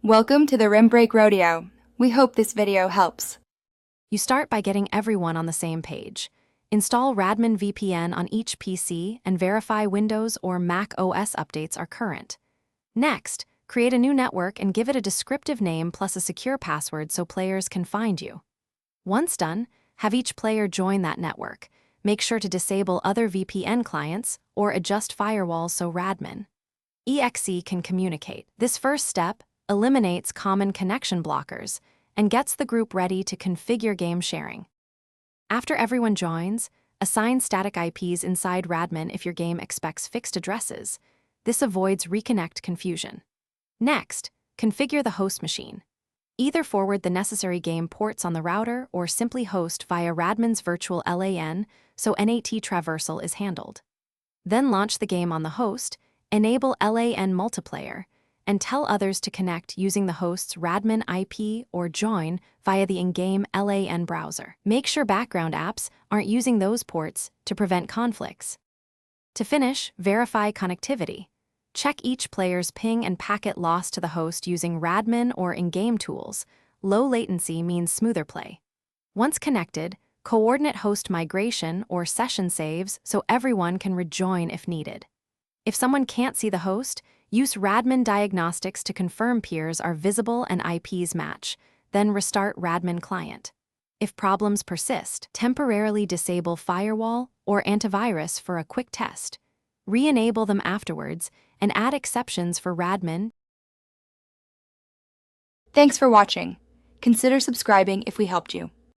Welcome to the Rim Break Rodeo. We hope this video helps. You start by getting everyone on the same page. Install Radmin VPN on each PC and verify Windows or Mac OS updates are current. Next, create a new network and give it a descriptive name plus a secure password so players can find you. Once done, have each player join that network. Make sure to disable other VPN clients or adjust firewalls so Radmin EXE can communicate. This first step eliminates common connection blockers and gets the group ready to configure game sharing. After everyone joins, assign static IPs inside Radmin if your game expects fixed addresses. This avoids reconnect confusion. Next, configure the host machine. Either forward the necessary game ports on the router or simply host via Radmin's virtual LAN so NAT traversal is handled. Then launch the game on the host, enable LAN multiplayer, and tell others to connect using the host's Radmin IP or join via the in-game LAN browser. Make sure background apps aren't using those ports to prevent conflicts. To finish, verify connectivity. Check each player's ping and packet loss to the host using Radmin or in-game tools. Low latency means smoother play. Once connected, coordinate host migration or session saves so everyone can rejoin if needed. If someone can't see the host, use Radmin diagnostics to confirm peers are visible and IPs match, then restart Radmin client. If problems persist, temporarily disable firewall or antivirus for a quick test. Re-enable them afterwards and add exceptions for Radmin. Thanks for watching. Consider subscribing if we helped you.